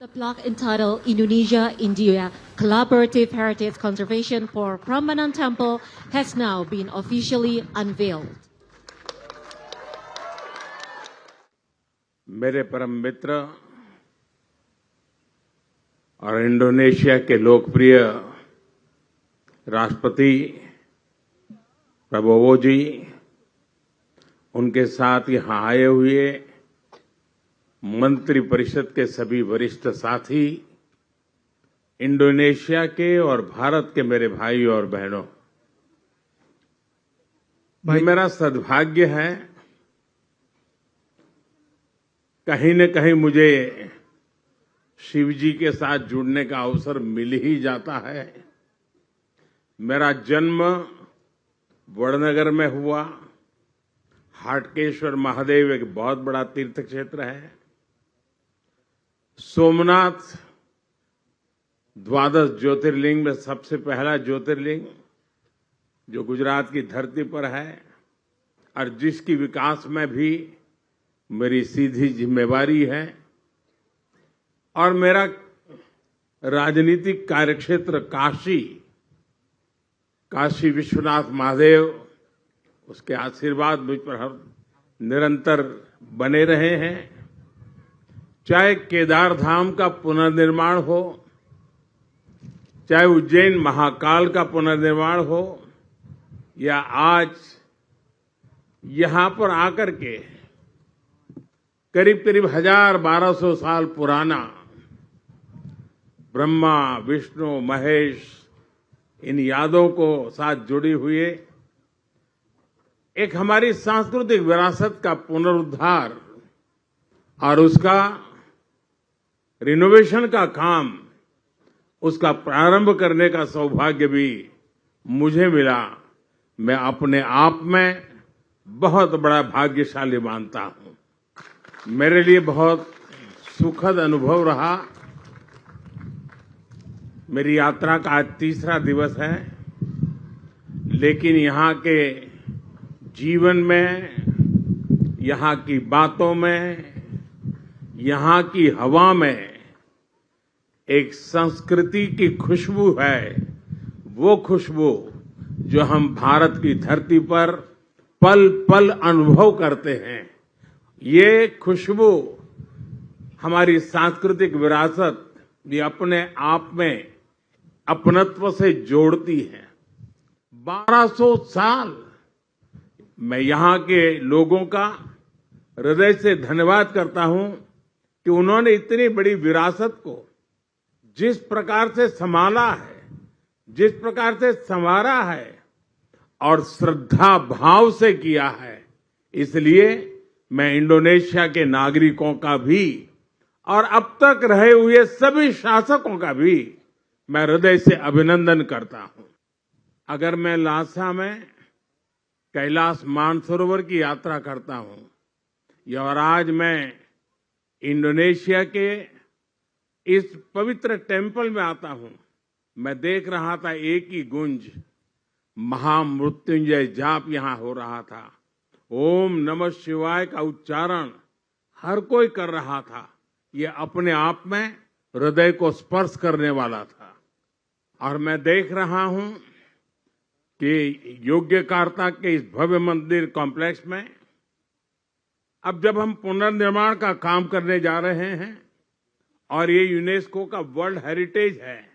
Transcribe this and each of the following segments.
The plaque entitled Indonesia-India Collaborative Heritage Conservation for Prambanan Temple has now been officially unveiled. मेरे परम मित्र और Indonesia के लोकप्रिय राष्ट्रपति प्रबोवो जी, उनके साथ यहां आए हुए मंत्री परिषद के सभी वरिष्ठ साथी, इंडोनेशिया के और भारत के मेरे भाई और बहनों, ये मेरा सद्भाग्य है। कहीं न कहीं मुझे शिव जी के साथ जुड़ने का अवसर मिल ही जाता है। मेरा जन्म वडनगर में हुआ। हाटकेश्वर महादेव एक बहुत बड़ा तीर्थ क्षेत्र है। सोमनाथ द्वादश ज्योतिर्लिंग में सबसे पहला ज्योतिर्लिंग जो गुजरात की धरती पर है और जिसकी विकास में भी मेरी सीधी जिम्मेवारी है। और मेरा राजनीतिक कार्यक्षेत्र काशी विश्वनाथ महादेव, उसके आशीर्वाद मुझ पर हर निरंतर बने रहे हैं। चाहे केदार धाम का पुनर्निर्माण हो, चाहे उज्जैन महाकाल का पुनर्निर्माण हो, या आज यहां पर आकर के करीब करीब 1200 साल पुराना ब्रह्मा विष्णु महेश इन यादों को साथ जुड़ी हुई एक हमारी सांस्कृतिक विरासत का पुनरुद्धार और उसका रिनोवेशन का काम, उसका प्रारंभ करने का सौभाग्य भी मुझे मिला। मैं अपने आप में बहुत बड़ा भाग्यशाली मानता हूं। मेरे लिए बहुत सुखद अनुभव रहा। मेरी यात्रा का आज तीसरा दिवस है, लेकिन यहाँ के जीवन में, यहाँ की बातों में, यहाँ की हवा में एक संस्कृति की खुशबू है। वो खुशबू जो हम भारत की धरती पर पल पल अनुभव करते हैं। ये खुशबू हमारी सांस्कृतिक विरासत भी अपने आप में अपनत्व से जोड़ती है। 1200 साल मैं यहाँ के लोगों का हृदय से धन्यवाद करता हूं कि उन्होंने इतनी बड़ी विरासत को जिस प्रकार से संभाला है, जिस प्रकार से संवारा है और श्रद्धा भाव से किया है। इसलिए मैं इंडोनेशिया के नागरिकों का भी और अब तक रहे हुए सभी शासकों का भी मैं हृदय से अभिनंदन करता हूं। अगर मैं लासा में कैलाश मानसरोवर की यात्रा करता हूं और आज मैं इंडोनेशिया के इस पवित्र टेम्पल में आता हूं, मैं देख रहा था एक ही गुंज महामृत्युंजय जाप यहां हो रहा था। ओम नमः शिवाय का उच्चारण हर कोई कर रहा था। ये अपने आप में हृदय को स्पर्श करने वाला था। और मैं देख रहा हूं कि योग्यकार्ता के इस भव्य मंदिर कॉम्प्लेक्स में अब जब हम पुनर्निर्माण का काम करने जा रहे हैं और ये यूनेस्को का वर्ल्ड हेरिटेज है,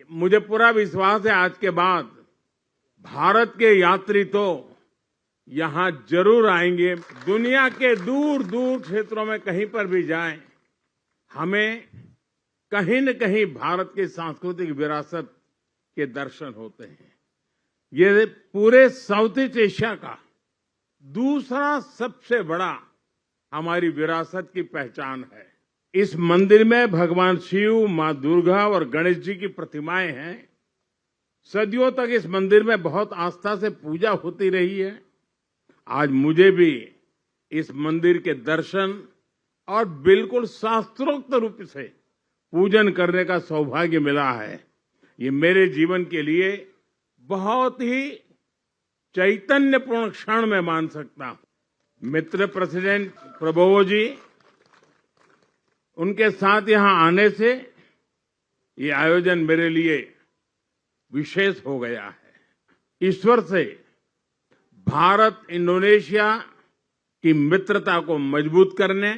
मुझे पूरा विश्वास है आज के बाद भारत के यात्री तो यहां जरूर आएंगे। दुनिया के दूर दूर क्षेत्रों में कहीं पर भी जाएं, हमें कहीं न कहीं भारत की सांस्कृतिक विरासत के दर्शन होते हैं। ये पूरे साउथ ईस्ट एशिया का दूसरा सबसे बड़ा हमारी विरासत की पहचान है। इस मंदिर में भगवान शिव, मां दुर्गा और गणेश जी की प्रतिमाएं हैं। सदियों तक इस मंदिर में बहुत आस्था से पूजा होती रही है। आज मुझे भी इस मंदिर के दर्शन और बिल्कुल शास्त्रोक्त रूप से पूजन करने का सौभाग्य मिला है। ये मेरे जीवन के लिए बहुत ही चैतन्यपूर्ण क्षण मैं मान सकता हूं। मित्र प्रेसिडेंट प्रबोवो जी, उनके साथ यहां आने से ये आयोजन मेरे लिए विशेष हो गया है। ईश्वर से भारत इंडोनेशिया की मित्रता को मजबूत करने,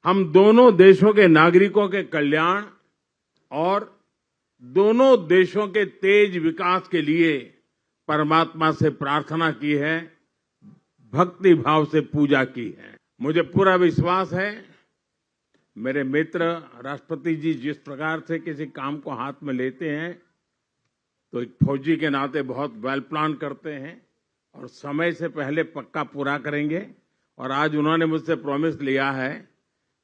हम दोनों देशों के नागरिकों के कल्याण और दोनों देशों के तेज विकास के लिए परमात्मा से प्रार्थना की है, भक्ति भाव से पूजा की है। मुझे पूरा विश्वास है मेरे मित्र राष्ट्रपति जी जिस प्रकार से किसी काम को हाथ में लेते हैं तो एक फौजी के नाते बहुत वेल प्लान करते हैं और समय से पहले पक्का पूरा करेंगे। और आज उन्होंने मुझसे प्रॉमिस लिया है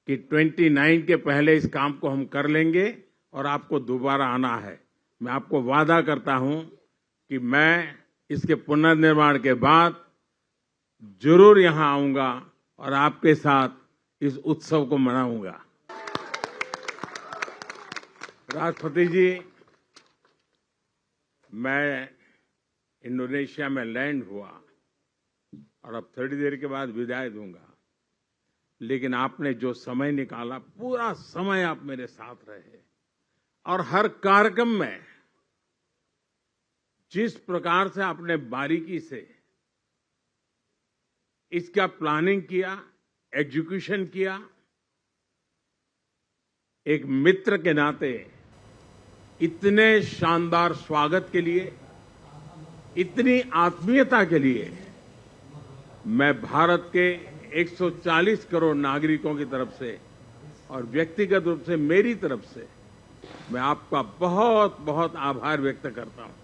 कि 29 के पहले इस काम को हम कर लेंगे और आपको दोबारा आना है। मैं आपको वादा करता हूं कि मैं इसके पुनर्निर्माण के बाद जरूर यहां आऊंगा और आपके साथ इस उत्सव को मनाऊंगा। राष्ट्रपति जी, मैं इंडोनेशिया में लैंड हुआ और अब थोड़ी देर के बाद विदाई दूंगा, लेकिन आपने जो समय निकाला, पूरा समय आप मेरे साथ रहे और हर कार्यक्रम में जिस प्रकार से आपने बारीकी से इसका प्लानिंग किया, एग्जीक्यूशन किया, एक मित्र के नाते इतने शानदार स्वागत के लिए, इतनी आत्मीयता के लिए मैं भारत के 140 करोड़ नागरिकों की तरफ से और व्यक्तिगत रूप से मेरी तरफ से मैं आपका बहुत बहुत आभार व्यक्त करता हूं।